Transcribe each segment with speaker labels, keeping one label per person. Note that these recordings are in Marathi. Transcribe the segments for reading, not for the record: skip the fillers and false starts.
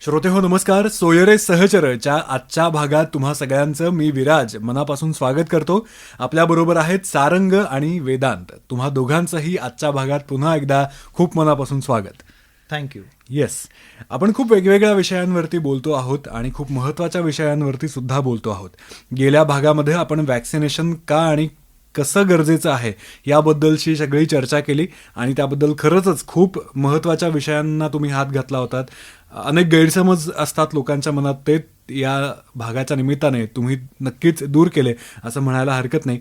Speaker 1: श्रोतेहो नमस्कार. सोयरे सहचरच्या आजच्या भागात तुम्हा सगळ्यांचं मी विराज मनापासून स्वागत करतो. आपल्याबरोबर आहेत सारंग आणि वेदांत. तुम्हा दोघांचंही आजच्या भागात पुन्हा एकदा खूप मनापासून स्वागत.
Speaker 2: थँक्यू.
Speaker 1: येस, आपण खूप वेगवेगळ्या विषयांवरती बोलतो आहोत आणि खूप महत्त्वाच्या विषयांवरती सुद्धा बोलतो आहोत. गेल्या भागामध्ये आपण वॅक्सिनेशन का आणि कसं गरजेचं आहे याबद्दलची सगळी चर्चा केली आणि त्याबद्दल खरंच खूप महत्त्वाच्या विषयांना तुम्ही हात घातला होतात. अनेक गैरसमज असतात लोकांच्या मनात, ते या भागाच्या निमित्ताने तुम्ही नक्कीच दूर केले असं म्हणायला हरकत नाही.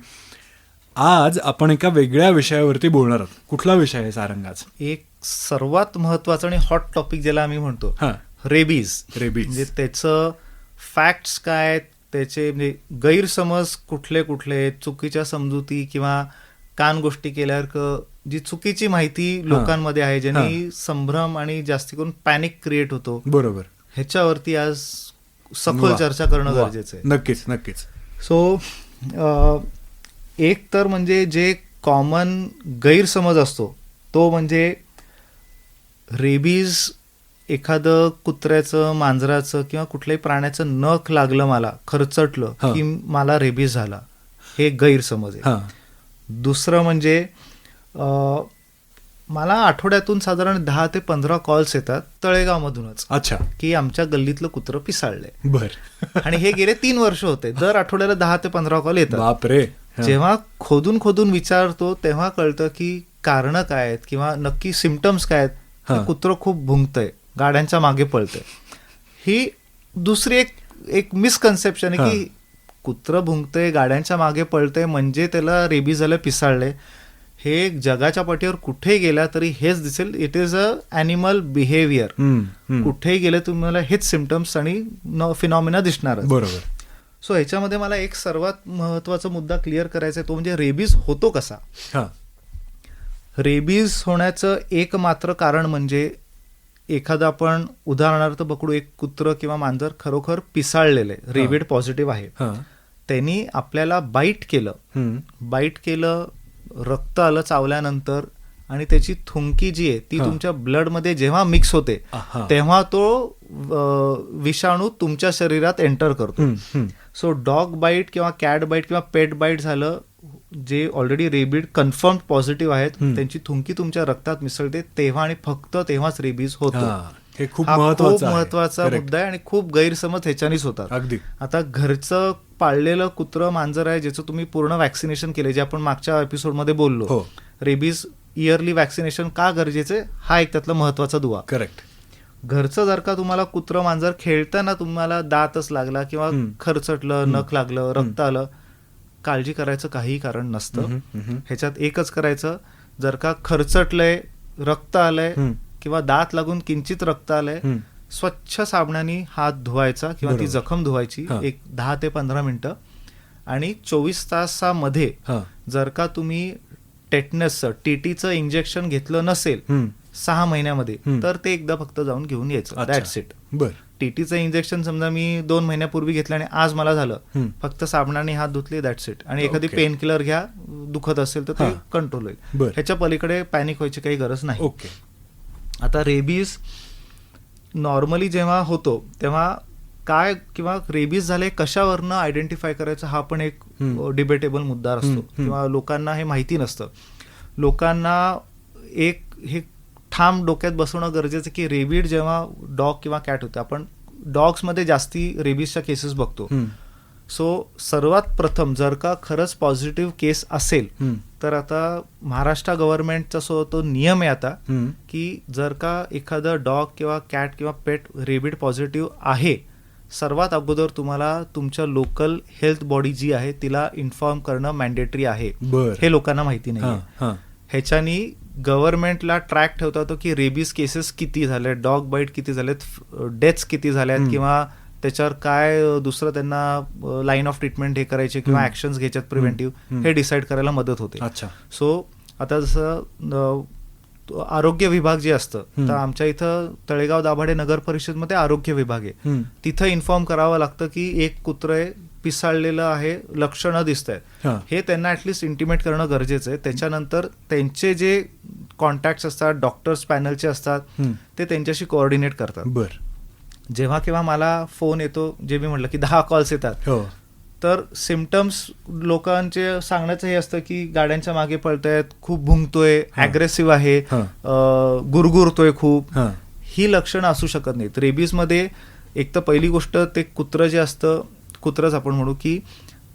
Speaker 1: आज आपण एका वेगळ्या विषयावरती बोलणार आहोत. कुठला विषय आहे सारंगाच?
Speaker 2: एक सर्वात महत्वाचं आणि हॉट टॉपिक ज्याला आम्ही म्हणतो,
Speaker 1: हां,
Speaker 2: रेबीज.
Speaker 1: रेबीज.
Speaker 2: म्हणजे त्याचं फॅक्ट्स काय, त्याचे म्हणजे गैरसमज कुठले कुठले, चुकीच्या समजुती किंवा कान गोष्टी केल्यावर जी चुकीची माहिती लोकांमध्ये आहे, ज्यांनी संभ्रम आणि जास्ती करून पॅनिक क्रिएट होतो,
Speaker 1: बरोबर,
Speaker 2: ह्याच्यावरती आज सखोल चर्चा करणं
Speaker 1: वा.
Speaker 2: गरजेचं आहे.
Speaker 1: नक्कीच नक्कीच.
Speaker 2: सो एक तर म्हणजे जे कॉमन गैरसमज असतो तो म्हणजे रेबीज, एखादं कुत्र्याचं, मांजराचं किंवा कुठल्याही प्राण्याचं नख लागलं, मला खरचटलं
Speaker 1: हा.
Speaker 2: की मला रेबीज झाला, हे गैरसमज आहे.
Speaker 1: हां,
Speaker 2: दुसरं म्हणजे मला आठवड्यातून साधारण 10 ते 15 कॉल्स येतात तळेगावमधूनच
Speaker 1: अच्छा,
Speaker 2: की आमच्या गल्लीतलं कुत्रं पिसाळलंय.
Speaker 1: बर.
Speaker 2: आणि हे गेले 3 वर्ष होते. दर आठवड्याला 10 ते 15 कॉल येतात.
Speaker 1: बापरे.
Speaker 2: जेव्हा खोदून खोदून विचारतो तेव्हा कळतं की कारणं काय आहेत किंवा नक्की सिम्पटम्स काय आहेत.
Speaker 1: हा.
Speaker 2: कुत्रं खूप भुंकतंय, गाड्यांच्या मागे पळतंय. ही दुसरी एक मिसकन्सेप्शन आहे की कुत्रं भुंकतंय, गाड्यांच्या मागे पळतंय म्हणजे त्याला रेबीज झालं, पिसाळले. हे जगाच्या पाठीवर कुठे गेला तरी हेच दिसेल. It is a animal behaviour. कुठेही गेले तुम्हाला हेच सिम्पटम्स आणि फिनॉमिना दिसणार.
Speaker 1: बरोबर.
Speaker 2: सो ह्याच्यामध्ये मला एक सर्वात महत्वाचा मुद्दा क्लिअर करायचा आहे, तो म्हणजे रेबीज होतो कसा.
Speaker 1: हां,
Speaker 2: रेबीज होण्याचं एकमात्र कारण म्हणजे एखादं आपण उदाहरणार्थ पकडू, एक कुत्रं किंवा मांजर खरोखर पिसाळलेलं आहे, रेबीड पॉझिटिव्ह आहे.
Speaker 1: हां,
Speaker 2: त्यांनी आपल्याला बाईट केलं, रक्त आलं चावल्यानंतर, आणि त्याची थुंकी जी आहे ती तुमच्या ब्लडमध्ये जेव्हा मिक्स होते
Speaker 1: आहा.
Speaker 2: तेव्हा तो विषाणू तुमच्या शरीरात एंटर करतो. सो डॉग बाईट किंवा कॅट बाईट किंवा पेट बाईट झालं, जे ऑलरेडी रेबीड कन्फर्म पॉझिटिव्ह आहेत, त्यांची थुंकी तुमच्या रक्तात मिसळते तेव्हा आणि फक्त तेव्हाच रेबीज होतो.
Speaker 1: हां, हे खूप
Speaker 2: हा खूप
Speaker 1: महत्त्वाचा
Speaker 2: महत्वाचा
Speaker 1: Correct.
Speaker 2: मुद्दा आहे आणि खूप गैरसमज ह्याच्यानीच होतात.
Speaker 1: अगदी.
Speaker 2: आता घरचं पाळलेलं कुत्रं मांजर आहे ज्याचं तुम्ही पूर्ण वॅक्सिनेशन केले, जे आपण मागच्या एपिसोडमध्ये बोललो.
Speaker 1: हो,
Speaker 2: रेबीज इयरली वॅक्सिनेशन का गरजेचं आहे, हा एक त्यातला महत्वाचा दुवा.
Speaker 1: करेक्ट.
Speaker 2: घरचं जर का तुम्हाला कुत्रं मांजर खेळताना तुम्हाला दातच लागला किंवा खरचटलं, नख लागलं, रक्त आलं, काळजी करायचं काहीही कारण नसतं. ह्याच्यात एकच करायचं, जर का खरचटलंय, रक्त आलंय किंवा दात लागून किंचित रक्त आलंय, स्वच्छ साबणाने हात धुवायचा किंवा ती जखम धुवायची एक 10 ते 15 मिनिटं. आणि 24 तासामध्ये जर का तुम्ही टेटनसचं, टीटीचं इंजेक्शन घेतलं नसेल 6 महिन्यामध्ये, तर ते एकदा फक्त जाऊन घेऊन यायचं. That's it.
Speaker 1: बर.
Speaker 2: टीटीचं इंजेक्शन समजा मी 2 महिन्यापूर्वी घेतलं आणि आज मला झालं, फक्त साबणाने हात धुतले, दॅट्स इट. आणि एखादी पेन किलर घ्या, दुखत असेल तर ते कंट्रोल होईल. ह्याच्या पलीकडे पॅनिक व्हायची काही गरज नाही.
Speaker 1: ओके.
Speaker 2: आता रेबीज नॉर्मली जेव्हा होतो तेव्हा काय, किंवा रेबीज झाले कशावरनं आयडेंटिफाय करायचं, हा पण एक डिबेटेबल मुद्दा असतो किंवा लोकांना हे माहिती नसतं. लोकांना एक हे ठाम डोक्यात बसवणं गरजेचं की रेबीड जेव्हा डॉग किंवा कॅट होते, आपण डॉग्समध्ये जास्ती रेबीजच्या केसेस बघतो. सो सर्वात प्रथम जर का खरंच पॉझिटिव्ह केस असेल तर आता महाराष्ट्र गव्हर्नमेंटचा तो नियम आहे आता की जर का एखादं डॉग किंवा कॅट किंवा पेट रेबीड पॉझिटिव्ह आहे, सर्वात अगोदर तुम्हाला तुमच्या लोकल हेल्थ बॉडी जी आहे तिला इन्फॉर्म करणं मॅन्डेटरी आहे. हे लोकांना माहिती नाही. ह्याच्यानी गव्हर्नमेंटला ट्रॅक ठेवता येतो की रेबीज केसेस किती झाले, डॉग बाईट किती झालेत, डेथ्स किती झाल्यात, किंवा त्याच्यावर काय दुसरं त्यांना लाईन ऑफ ट्रीटमेंट हे करायचे किंवा ऍक्शन्स घ्यायच्यात प्रिव्हेंटिव्ह, हे डिसाईड करायला मदत होते. सो आता जसं आरोग्य विभाग जे असतं, तर आमच्या इथं तळेगाव दाभाडे नगर परिषदमध्ये आरोग्य विभाग आहे. तिथं इन्फॉर्म करावं लागतं की एक कुत्रं पिसाळलेलं आहे, लक्षणं दिसत आहेत, हे त्यांना ऍटलिस्ट इंटिमेट करणं गरजेचं आहे. त्याच्यानंतर त्यांचे जे कॉन्टॅक्ट असतात, डॉक्टर्स पॅनलचे असतात, ते त्यांच्याशी कोऑर्डिनेट करतात. जेव्हा केव्हा मला फोन येतो, जे मी म्हटलं की 10 कॉल्स येतात,
Speaker 1: हो
Speaker 2: तर सिम्पटम्स लोकांचे सांगण्याचं हे असतं की गाड्यांच्या मागे पळतायत, खूप भुंकतोय, ॲग्रेसिव्ह आहे,
Speaker 1: हा.
Speaker 2: गुरगुरतोय खूप,
Speaker 1: हा.
Speaker 2: ही लक्षणं असू शकत नाहीत. रेबीजमध्ये एक तर पहिली गोष्ट, ते कुत्रं जे असतं, कुत्रंच आपण म्हणू, की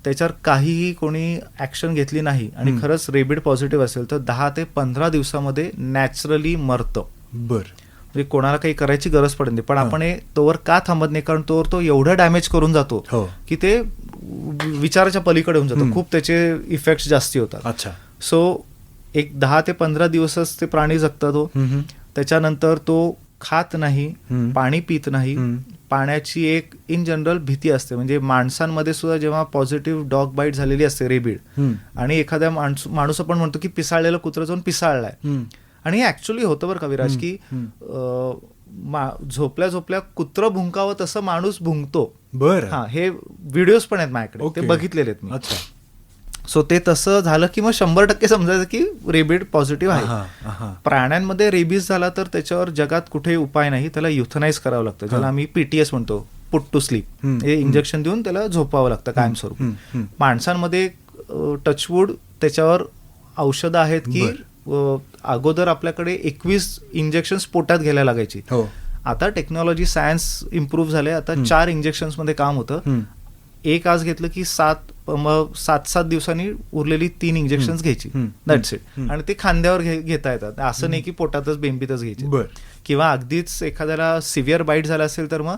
Speaker 2: त्याच्यावर काहीही कोणी ॲक्शन घेतली नाही आणि खरंच रेबीड पॉझिटिव्ह असेल तर 10 ते 15 दिवसामध्ये नॅचरली मरतं.
Speaker 1: बर.
Speaker 2: म्हणजे कोणाला काही करायची गरज पडत नाही. पण आपण हे तोवर का थांबत नाही, कारण तोवर तो एवढं डॅमेज करून जातो
Speaker 1: हो.
Speaker 2: की ते विचाराच्या पलीकडे होऊन जातं, खूप त्याचे इफेक्ट्स जास्ती होतात.
Speaker 1: अच्छा.
Speaker 2: सो एक 10 ते 15 दिवसच ते प्राणी जगतात. तो त्याच्यानंतर तो खात नाही, पाणी पित नाही. पाण्याची एक इन जनरल भीती असते. म्हणजे माणसांमध्ये सुद्धा जेव्हा पॉझिटिव्ह डॉग बाईट झालेली असते रेबीड, आणि एखाद्या माणूस आपण म्हणतो की पिसाळलेलं कुत्रं जाऊन पिसाळलाय, आणि हे ऍक्च्युअली होतं बरं का विराज, की झोपल्या झोपल्या कुत्रं भुंकावं तसं माणूस भुंकतो.
Speaker 1: बर.
Speaker 2: हा, हे व्हिडिओज पण आहेत माझ्याकडे, ते बघितलेले आहेत मी.
Speaker 1: अच्छा.
Speaker 2: सो ते तसं झालं की मग 100% समजायचं की रेबीड पॉझिटिव्ह आहे. प्राण्यांमध्ये रेबीज झाला तर त्याच्यावर जगात कुठेही उपाय नाही, त्याला युथनाइज करावं लागतं, ज्याला आम्ही PTS म्हणतो, पुट टू स्लीप. हे इंजेक्शन देऊन त्याला झोपावं लागतं कायमस्वरूपी. माणसांमध्ये टचवूड त्याच्यावर औषधं आहेत की अगोदर आपल्याकडे 21 इंजेक्शन्स पोटात घ्यायला लागायची. आता टेक्नॉलॉजी, सायन्स इम्प्रूव्ह झाले, आता 4 इंजेक्शन्स मध्ये काम होतं. एक आज घेतलं की 7 दिवसांनी उरलेली 3 इंजेक्शन घ्यायची, दॅट्स इट. आणि ते खांद्यावर घेता येतात, असं नाही की पोटातच बेंबीतच घ्यायची. किंवा अगदीच एखाद्याला सिव्हिअर बाईट झाला असेल तर मग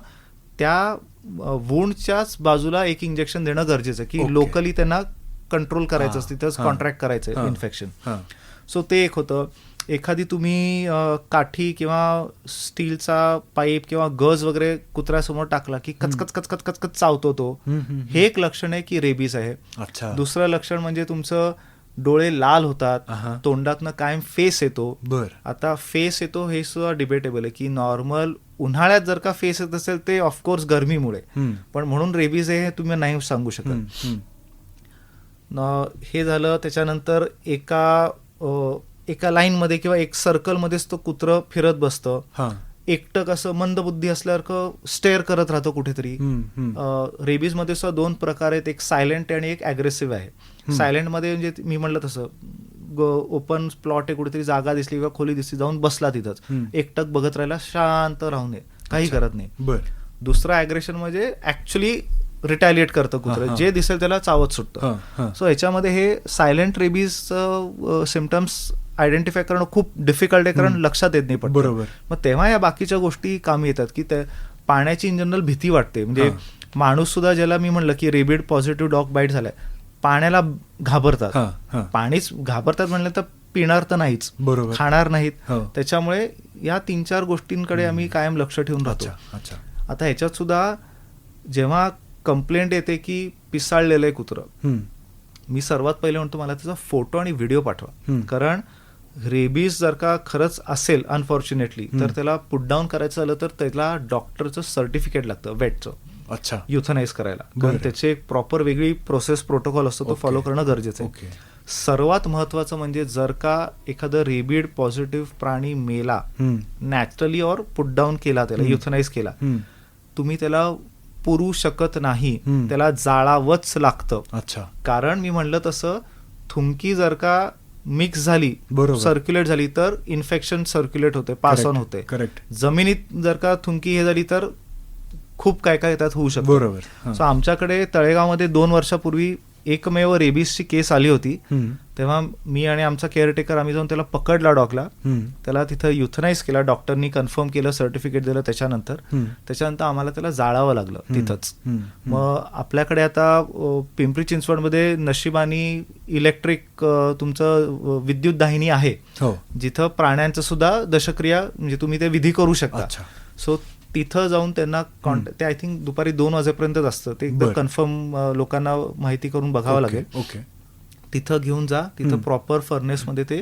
Speaker 2: त्या वुंडच्याच बाजूला एक इंजेक्शन देणं गरजेचं, की लोकली त्यांना कंट्रोल करायचं असतं, तिथंच कॉन्ट्रॅक्ट करायचं इन्फेक्शन. सो ते एक होतं. एखादी तुम्ही काठी किंवा स्टीलचा पाईप किंवा गज वगैरे कुत्र्यासमोर टाकला की कचकच कचकच कचकच चावतो तो, हे एक लक्षण आहे की रेबीज आहे. दुसरं लक्षण म्हणजे तुमचं डोळे लाल होतात, तोंडातनं कायम फेस येतो. आता फेस येतो हे सुद्धा डिबेटेबल आहे, की नॉर्मल उन्हाळ्यात जर का फेस येत असेल ते ऑफकोर्स गरमीमुळे, पण म्हणून रेबीज आहे हे तुम्ही नाही सांगू शकत. हे झालं. त्याच्यानंतर एका लाईनमध्ये किंवा एक सर्कलमध्येच तो कुत्रं फिरत बसतं, एकटक असं मंदबुद्धी असल्यासारखं स्टेअर करत राहतो कुठेतरी. रेबीजमध्ये सुद्धा 2 प्रकार आहेत, एक सायलेंट आणि एक अग्रेसिव्ह आहे. सायलेंटमध्ये म्हणजे मी म्हणलं तसं ओपन प्लॉट आहे, कुठेतरी जागा दिसली किंवा खोली दिसली, जाऊन बसला तिथंच, एकटक बघत राहिला, शांत राहू नये, काही करत नाही. दुसरं अग्रेशन म्हणजे ऍक्च्युली रिटॅलिएट करतं कुत्रं, जे दिसेल त्याला चावत सुटतं. सो ह्याच्यामध्ये हे सायलेंट रेबीज सिम्पटम्स आयडेंटिफाय करणं खूप डिफिकल्ट आहे, कारण लक्षात येत नाही.
Speaker 1: बरोबर.
Speaker 2: मग तेव्हा या बाकीच्या गोष्टी कामी येतात, की पाण्याची इन जनरल भीती वाटते. म्हणजे माणूस सुद्धा, ज्याला मी म्हणलं की रेबीड पॉझिटिव्ह डॉग बाईट झालाय, पाण्याला घाबरतात. पाणीच घाबरतात म्हणलं तर पिणार तर नाहीच, खाणार नाहीत. त्याच्यामुळे या 3-4 गोष्टींकडे आम्ही कायम लक्ष ठेवून राहतो. आता ह्याच्यात सुद्धा जेव्हा कंप्लेंट येते की पिसाळलेलं आहे कुत्रं, मी सर्वात पहिले म्हणतो मला त्याचा फोटो आणि व्हिडिओ पाठवा. कारण रेबीज जर का खरंच असेल अनफॉर्च्युनेटली, तर त्याला पुट डाऊन करायचं झालं तर त्याला डॉक्टरचं सर्टिफिकेट लागतं, वेटचं, युथनाइज करायला. कारण त्याचे एक प्रॉपर वेगळी प्रोसेस, प्रोटोकॉल असतो, तो फॉलो करणं गरजेचं आहे. सर्वात महत्वाचं म्हणजे जर का एखादं रेबीड पॉझिटिव्ह प्राणी मेला, नॅचरली और पुट डाऊन केला, त्याला युथनाइज केला, तुम्ही त्याला पुरू शकत नाही, त्याला जाळावंच लागतं. कारण मी म्हणलं तसं, थुंकी जर का मिक्स झाली, सर्क्युलेट झाली, तर इन्फेक्शन सर्क्युलेट होते, पास ऑन होते. जमिनीत जर का थुंकी हे झाली तर खूप काय काय त्यात होऊ शकतं. सो आमच्याकडे तळेगावमध्ये 2 वर्षापूर्वी एकमेव रेबीजची केस आली होती. तेव्हा मी आणि आमचा केअरटेकर आम्ही जाऊन त्याला पकडला, डॉगला, त्याला तिथं युथनाइज केला, डॉक्टरनी कन्फर्म केलं, सर्टिफिकेट दिलं. त्याच्यानंतर आम्हाला त्याला जाळावं लागलं तिथंच. मग आपल्याकडे आता पिंपरी चिंचवडमध्ये नशिबानी इलेक्ट्रिक तुमचं विद्युत दाहिनी आहे, जिथं प्राण्यांचं सुद्धा दशक्रिया म्हणजे तुम्ही ते विधी करू शकता. सो तिथं जाऊन त्यांना ते आय थिंक दुपारी 2 वाजेपर्यंतच असतं, ते एकदम कन्फर्म लोकांना माहिती करून बघावं लागेल. तिथं घेऊन जा, तिथं प्रॉपर फर्नेसमध्ये ते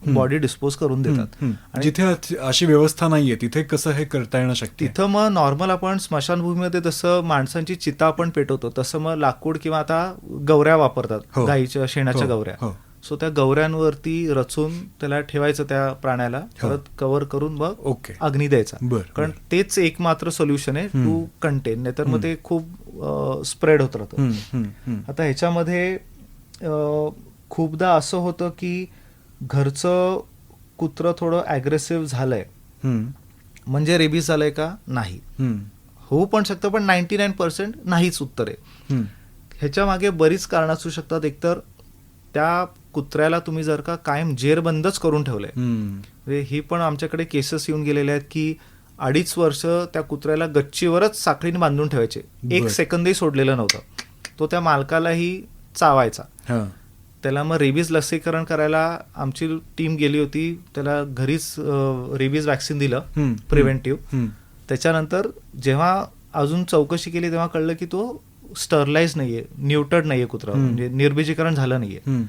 Speaker 2: बॉडी डिस्पोज करून देतात.
Speaker 1: आणि जिथे अशी व्यवस्था नाहीये तिथे कसं हे करता येणं शक्य?
Speaker 2: तिथं मग नॉर्मल आपण स्मशानभूमीमध्ये जसं माणसांची चिता आपण पेटवतो, तसं मग लाकूड किंवा आता गवऱ्या वापरतात, गाईच्या शेणाच्या गवऱ्या, सो त्या गवऱ्यांवरती रचून त्याला ठेवायचं त्या प्राण्याला,
Speaker 1: हो.
Speaker 2: परत कव्हर करून मग
Speaker 1: ओके.
Speaker 2: अग्नी द्यायचा.
Speaker 1: बर,
Speaker 2: कारण
Speaker 1: बर.
Speaker 2: तेच एकमात्र सोल्युशन आहे टू कंटेन, नाहीतर मग ते खूप स्प्रेड होत राहतं.
Speaker 1: हम्म, हम्म, हम्म.
Speaker 2: आता ह्याच्यामध्ये खूपदा असं होतं की घरचं कुत्रं थोडं ॲग्रेसिव्ह झालंय
Speaker 1: हम्म,
Speaker 2: म्हणजे रेबीज झालंय का? नाही.
Speaker 1: हम्म,
Speaker 2: होऊ पण शकतं, पण 99% नाहीच उत्तर आहे.
Speaker 1: हम्म.
Speaker 2: ह्याच्या मागे बरीच कारणं असू शकतात. एकतर त्या कुत्र्याला तुम्ही जर का कायम जेरबंदच करून ठेवलंय,
Speaker 1: हम्म.
Speaker 2: म्हणजे ही पण आमच्याकडे केसेस येऊन गेलेले आहेत की 2.5 वर्ष त्या कुत्र्याला गच्चीवरच साखळीने बांधून ठेवायचे, एक
Speaker 1: बर.
Speaker 2: सेकंदही सोडलेलं नव्हतं. तो त्या मालकालाही चावायचा.
Speaker 1: हा.
Speaker 2: त्याला मग रेबीज लसीकरण करायला आमची टीम गेली होती, त्याला घरीच रेबीज वॅक्सिन दिलं
Speaker 1: हम्म,
Speaker 2: प्रिव्हेंटिव्ह.
Speaker 1: हम्म.
Speaker 2: त्याच्यानंतर जेव्हा अजून चौकशी केली तेव्हा कळलं की तो स्टरलाइज नाहीये, न्यूटर्ड नाहीये कुत्रा, म्हणजे निर्बीजीकरण झालं नाहीये.
Speaker 1: हम्म.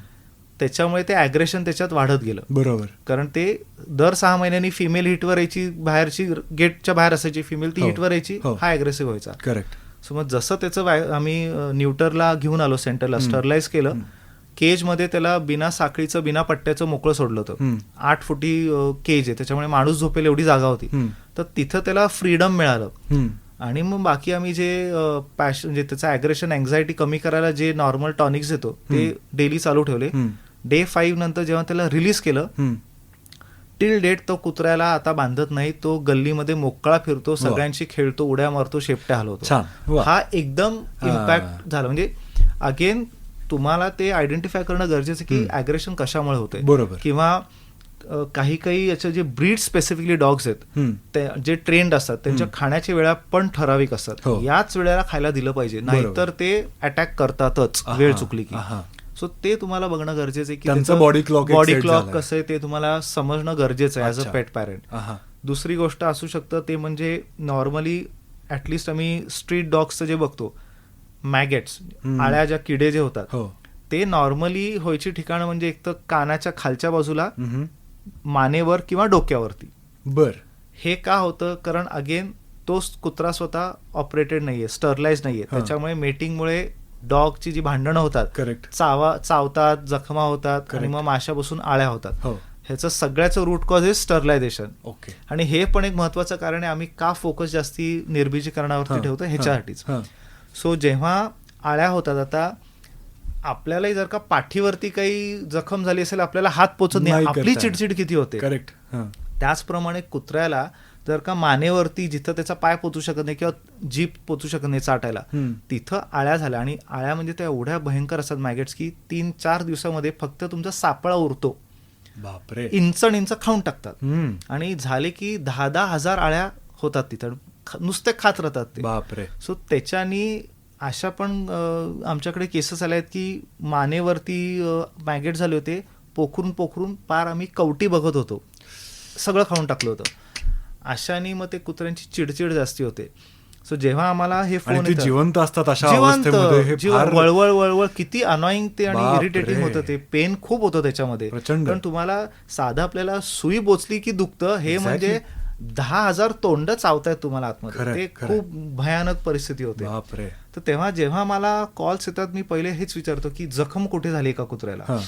Speaker 2: त्याच्यामुळे ते ॲग्रेशन त्याच्यात वाढत गेलं.
Speaker 1: बरोबर.
Speaker 2: कारण ते दर 6 महिन्यांनी फिमेल हिटवर यायची, बाहेरची गेटच्या बाहेर असायची फिमेल, ती
Speaker 1: हो,
Speaker 2: हिटवर यायची,
Speaker 1: हो.
Speaker 2: हा ॲग्रेसिव्ह व्हायचा.
Speaker 1: करेक्ट.
Speaker 2: सो मग जसं त्याचं आम्ही न्यूटरला घेऊन आलो सेंटरला, स्टरलाइज केलं, केजमध्ये त्याला बिना साखळीचं बिना पट्ट्याचं मोकळं सोडलं होतं. 8 फुटी केज आहे, त्याच्यामुळे माणूस झोपेल एवढी जागा होती. तर तिथं त्याला फ्रीडम मिळालं. आणि मग बाकी आम्ही जे पॅशन म्हणजे त्याचं ॲग्रेशन अँझायटी कमी करायला जे नॉर्मल टॉनिक्स देतो ते डेली चालू ठेवले. डे 5 नंतर जेव्हा त्याला रिलीज केलं, टिल डेट तो कुत्र्याला आता बांधत नाही, तो गल्लीमध्ये मोकळा फिरतो, सगळ्यांशी खेळतो, उड्या मारतो, शेपट्या हलवतो. हा एकदम इम्पॅक्ट झाला. म्हणजे अगेन तुम्हाला ते आयडेंटिफाय करणं गरजेचं की ॲग्रेशन कशामुळे होतंय.
Speaker 1: बरोबर.
Speaker 2: किंवा काही याचे जे ब्रीड स्पेसिफिकली डॉग्स आहेत, ते जे ट्रेंड असतात, त्यांच्या खाण्याच्या वेळा पण ठराविक असतात. याच वेळेला खायला दिलं पाहिजे, नाहीतर ते अटॅक करतातच वेळ चुकली की. सो ते तुम्हाला बघणं गरजेचं आहे की त्यांचं बॉडी क्लॉक कसं आहे ते तुम्हाला समजणं गरजेचं आहे ॲज अ पेट पॅरेंट. दुसरी गोष्ट असू शकतं ते म्हणजे नॉर्मली ॲटलिस्ट आम्ही स्ट्रीट डॉग्सचं जे बघतो, मॅगेट्स, आळ्या ज्या किडे जे होतात, ते नॉर्मली व्हायची ठिकाणं म्हणजे एक तर कानाच्या खालच्या बाजूला, मानेवर किंवा डोक्यावरती.
Speaker 1: बर.
Speaker 2: हे का होतं? कारण अगेन तो कुत्रा स्वतः ऑपरेटेड नाहीये, स्टरलाइज नाहीये, त्याच्यामुळे मेटिंगमुळे डॉगची जी भांडणं होतात,
Speaker 1: करेक्ट,
Speaker 2: चावतात, जखमा होतात आणि मग माशा बसून आळ्या होतात. ह्याचं सगळ्याचं root cause is sterilisation.
Speaker 1: Okay.
Speaker 2: आणि हे पण एक महत्वाचं कारण आहे आम्ही का फोकस जास्ती निर्बीजीकरणावरती ठेवतो ह्याच्यासाठीच. सो जेव्हा आळ्या होतात, आता आपल्यालाही जर का पाठीवरती काही जखम झाली असेल, आपल्याला हात पोचत नाही, आपली चिडचिड किती होते.
Speaker 1: करेक्ट.
Speaker 2: त्याचप्रमाणे कुत्र्याला जर का मानेवरती जिथं त्याचा पाय पोचू शकत नाही किंवा जीभ पोचू शकत नाही चाटायला, तिथं आळ्या झाल्या, आणि आळ्या म्हणजे त्या एवढ्या भयंकर असतात मॅगेट्स की 3-4 दिवसामध्ये फक्त तुमचा सापळा उरतो.
Speaker 1: बापरे.
Speaker 2: इंच खाऊन टाकतात. आणि झाले की 10,000 हजार आळ्या होतात तिथं, नुसते खात राहतात ते.
Speaker 1: बापरे.
Speaker 2: सो त्याच्यानी अशा पण आमच्याकडे केसेस आल्या आहेत की मानेवरती मॅगेट झाले होते, पोखरून पार आम्ही कवटी बघत होतो, सगळं खाऊन टाकलं होतं. अशाने मग ते कुत्र्यांची चिडचिड जास्ती होते. सो जेव्हा आम्हाला हे फोन
Speaker 1: येतात, जिवंत असतात अशा अवस्थेमध्ये,
Speaker 2: वळवळ किती अनॉइंग ते आणि इरिटेटिंग होतं, ते पेन खूप होतं त्याच्यामध्ये. कारण तुम्हाला साधं आपल्याला सुई बोचली की दुखतं, हे म्हणजे 10,000 तोंड चावतायत तुम्हाला आतमध्ये, ते खूप भयानक परिस्थिती होते. तर तेव्हा जेव्हा मला कॉल्स येतात, मी पहिले हेच विचारतो की जखम कुठे झाली का कुत्र्याला.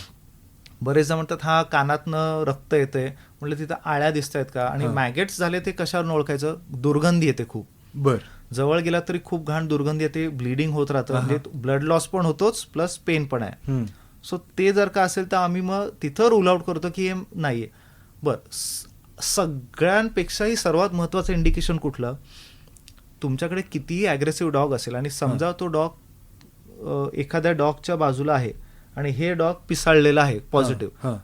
Speaker 2: बरेचदा म्हणतात हा कानातनं रक्त येतंय, म्हटलं तिथं आळ्या दिसत आहेत का, आणि मॅगेट्स झाले ते कशावर ओळखायचं, दुर्गंधी येते खूप. बर. जवळ गेला तरी खूप घाण दुर्गंधी येते, ब्लिडिंग होत राहतं, म्हणजे ब्लड लॉस पण होतोच प्लस पेन पण आहे. सो ते जर का असेल तर आम्ही मग तिथं रूल आउट करतो की हे नाहीये. बर. सगळ्यांपेक्षाही सर्वात महत्वाचं इंडिकेशन कुठलं, तुमच्याकडे कितीही ॲग्रेसिव्ह डॉग असेल आणि समजा तो डॉग एखाद्या डॉगच्या बाजूला आहे आणि हे डॉग पिसाळलेला आहे पॉझिटिव्ह,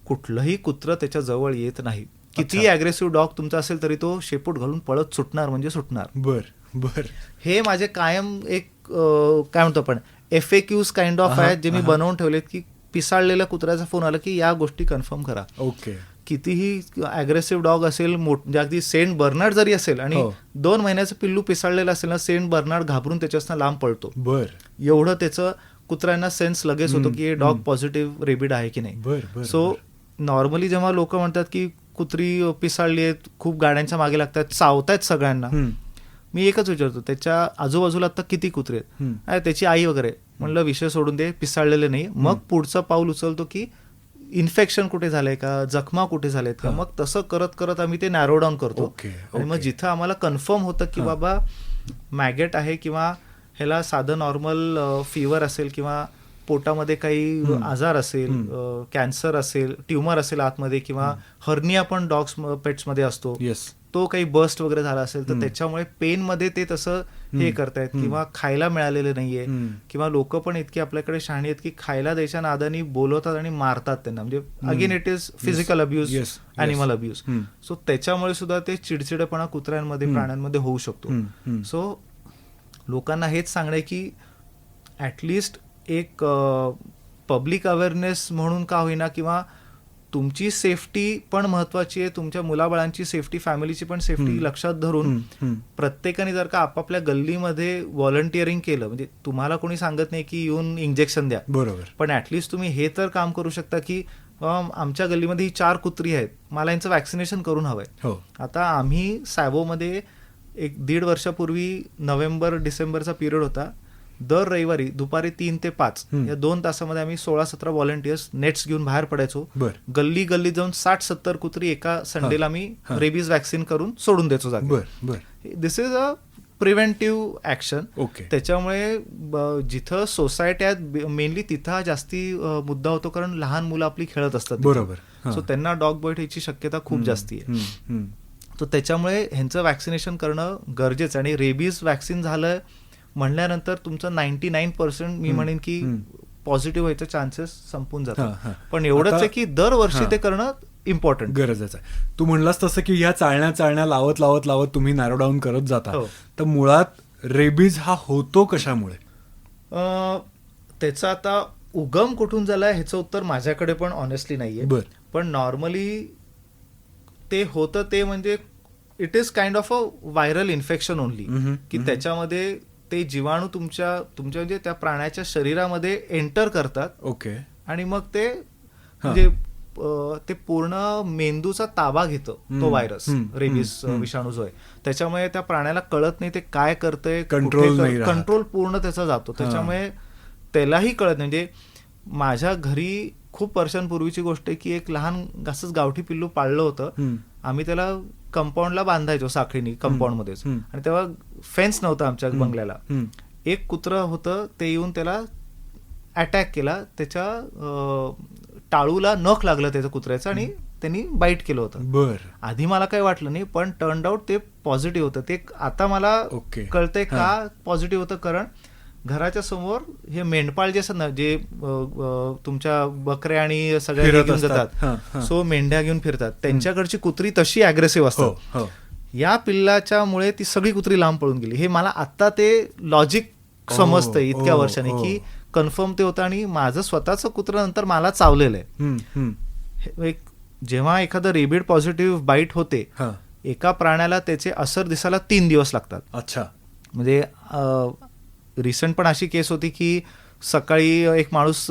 Speaker 2: कुठलंही कुत्रं त्याच्या जवळ येत नाही. कितीही ॲग्रेसिव्ह डॉग तुमचा असेल तरी तो शेपूट घालून पळत सुटणार म्हणजे सुटणार. बर बर. हे माझे कायम एक काय म्हणतो आपण FAQs काइंड ऑफ आहेत जे मी बनवून ठेवलेत की पिसाळलेल्या कुत्र्याचा फोन आला की या गोष्टी कन्फर्म करा. ओके. कितीही अग्रेसिव्ह डॉग असेल, अगदी सेंट बर्नार्ड जरी असेल आणि 2 महिन्याचं पिल्लू पिसाळलेलं असेल ना, सेंट बर्नार्ड घाबरून त्याच्यापासून लांब पळतो. बर. एवढं त्याचं कुत्र्यांना सेन्स लगेच होतो की डॉग पॉझिटिव्ह रेबिड आहे की नाही. सो नॉर्मली जेव्हा लोक म्हणतात की कुत्री पिसाळली आहेत, खूप गाड्यांच्या मागे लागतात, चावतायत सगळ्यांना, मी एकच विचारतो त्याच्या आजूबाजूला आता किती कुत्रे आहेत, त्याची आई वगैरे, म्हणलं विषय सोडून दे, पिसाळलेले नाही. मग पुढचं पाऊल उचलतो की इन्फेक्शन कुठे झालंय का, जखमा कुठे झालेत का. मग तसं करत करत आम्ही ते नॅरो डाऊन करतो. आणि मग जिथं आम्हाला कन्फर्म होतं की बाबा मॅगेट आहे किंवा ह्याला साधं नॉर्मल फीवर असेल किंवा पोटामध्ये काही आजार असेल, कॅन्सर असेल, ट्युमर असेल आतमध्ये, किंवा हर्निया पण डॉग्स पेट्समध्ये असतो, तो काही बस्ट वगैरे झाला असेल तर त्याच्यामुळे पेनमध्ये ते तसं हे करतायत, किंवा खायला मिळालेलं नाहीये, किंवा लोक पण इतकी आपल्याकडे शहाणी आहेत की खायला द्यायच्या नादानी बोलवतात आणि मारतात त्यांना. म्हणजे again it is physical abuse, animal abuse. So त्याच्यामुळे सुद्धा ते चिडचिडेपणा कुत्र्यांमध्ये, प्राण्यांमध्ये होऊ शकतो. सो लोकांना हेच सांगणं की ऍटलिस्ट एक पब्लिक अवेअरनेस म्हणून का होईना, किंवा तुमची सेफ्टी पण महत्वाची आहे, तुमच्या मुलाबाळांची सेफ्टी, फॅमिलीची पण सेफ्टी लक्षात धरून प्रत्येकाने जर का आपापल्या गल्लीमध्ये व्हॉलंटिअरिंग केलं, म्हणजे तुम्हाला कोणी सांगत नाही की येऊन इंजेक्शन द्या, बरोबर, पण ऍटलिस्ट तुम्ही हे तर काम करू शकता की आमच्या गल्लीमध्ये ही 4 कुत्री आहेत, मला यांचं वॅक्सिनेशन करून हवंय. आता आम्ही सॅबोमध्ये 1-1.5 वर्षापूर्वी नोव्हेंबर डिसेंबरचा पिरियड होता. दर रविवारी दुपारी 3 ते 5 या 2 तासामध्ये आम्ही 16-17 व्हॉलंटियर्स नेट्स घेऊन बाहेर पडायचो. गल्ली गल्ली जाऊन 60-70 कुत्री एका संडेला आम्ही रेबीज वॅक्सिन करून सोडून द्यायचो जागी. दिस इज अ प्रिव्हेंटिव्ह ऍक्शन. त्याच्यामुळे जिथं सोसायटी आहेत मेनली तिथं जास्ती मुद्दा होतो, कारण लहान मुलं आपली खेळत असतात, बरोबर, सो त्यांना डॉग बाईट ह्याची शक्यता खूप जास्ती आहे. तर त्याच्यामुळे ह्यांचं वॅक्सिनेशन करणं गरजेचं. आणि रेबीज वॅक्सिन झालं म्हणल्यानंतर तुमचं 99% मी म्हणेन की पॉझिटिव्ह व्हायचे चान्सेस संपून जातात. पण एवढंच आहे की दरवर्षी ते करणं इम्पॉर्टंट, गरजेचं आहे.
Speaker 1: तू म्हणलास तसं की ह्या चाळण्या लावत लावत लावत तुम्ही नॅरो डाऊन करत जाता. तर मुळात रेबीज हा होतो कशामुळे?
Speaker 2: त्याचा आता उगम कुठून झालाय ह्याचं उत्तर माझ्याकडे पण ऑनेस्टली नाहीये. पण नॉर्मली ते होतं ते म्हणजे it is kind of a viral infection only, की त्याच्यामध्ये ते जीवाणू तुमच्या म्हणजे त्या प्राण्याच्या शरीरामध्ये एंटर करतात.
Speaker 1: ओके.
Speaker 2: आणि मग ते म्हणजे ते पूर्ण मेंदूचा ताबा घेतो तो व्हायरस, रेबीज विषाणू जो आहे. त्याच्यामुळे त्या प्राण्याला कळत नाही ते काय करतंय, कंट्रोल पूर्ण त्याचा जातो. त्याच्यामुळे त्यालाही कळत नाही. म्हणजे माझ्या घरी खूप वर्षांपूर्वीची गोष्ट आहे की एक लहान असंच गावठी पिल्लू पाळलं होतं. आम्ही त्याला कंपाऊंडला बांधायचो साखळीनी कंपाऊंडमध्येच, आणि तेव्हा फेन्स नव्हतं आमच्या बंगल्याला. एक कुत्रं होतं, ते येऊन त्याला अटॅक केला, त्याच्या टाळूला नख लागलं त्याच्या कुत्र्याचं आणि त्यांनी बाईट केलं होतं. आधी मला काही वाटलं नाही, पण टर्न आउट ते पॉझिटिव्ह होतं. ते आता मला कळतंय का पॉझिटिव्ह होतं, कारण घराच्या समोर हे मेंढपाळ जे असतात ना, जे तुमच्या बकऱ्या आणि सगळ्या घेऊन जातात, सो मेंढ्या घेऊन फिरतात, त्यांच्याकडची कुत्री तशी अग्रेसिव्ह असतात. या पिल्लाच्यामुळे ती सगळी कुत्री लांब पळून गेली. हे मला आता ते लॉजिक समजतंय इतक्या वर्षांनी, की कन्फर्म ते होतं. आणि माझं स्वतःचं कुत्रं नंतर मला चावलेलं आहे. जेव्हा एखादं रेबिड पॉझिटिव्ह बाईट होते, एका प्राण्याला त्याचे असर दिसायला 3 दिवस लागतात.
Speaker 1: अच्छा.
Speaker 2: म्हणजे रिसेंट पण अशी केस होती की सकाळी एक माणूस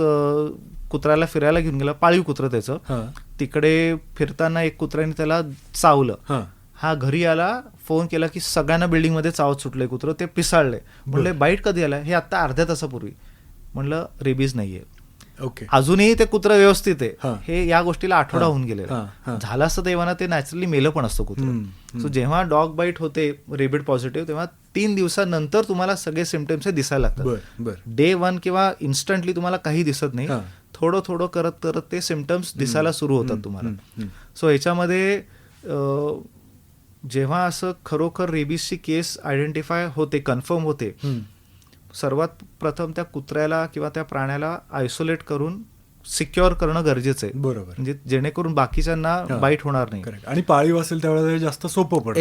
Speaker 2: कुत्र्याला फिरायला घेऊन गेला, पाळीव कुत्रं त्याचं, तिकडे फिरताना एक कुत्र्याने त्याला चावलं. हा घरी आला, फोन केला की सगळ्यांना बिल्डिंगमध्ये चावत सुटलंय कुत्रं, ते पिसाळलंय. म्हणलं बाईट कधी आला? हे आता अर्ध्या तासापूर्वी. म्हणलं रेबीज नाहीये.
Speaker 1: ओके.
Speaker 2: अजूनही ते कुत्रं व्यवस्थित आहे. हे या गोष्टीला आठवडा होऊन गेलेला. झालं असतं तेव्हा ते नॅचरली मेलं पण असतं कुत्रं. सो जेव्हा डॉग बाईट होते रेबिड पॉझिटिव्ह, तेव्हा 3 दिवसानंतर तुम्हाला सगळे सिम्पटम्स हे दिसायला लागतात. डे 1 किंवा इन्स्टंटली तुम्हाला काही दिसत नाही, थोडं थोडं करत करत ते सिम्पटम्स दिसायला सुरू होतात तुम्हाला. सो याच्यामध्ये जेव्हा असं खरोखर रेबीजची केस आयडेंटिफाय होते, कन्फर्म होते, सर्वात प्रथम त्या कुत्र्याला किंवा त्या प्राण्याला आयसोलेट करून सिक्युअर करणं गरजेचं आहे. बरोबर. म्हणजे जेणेकरून बाकीच्यांना बाईट होणार नाही.
Speaker 1: आणि पाळीव असेल त्यावेळेला जास्त सोपं पडतं.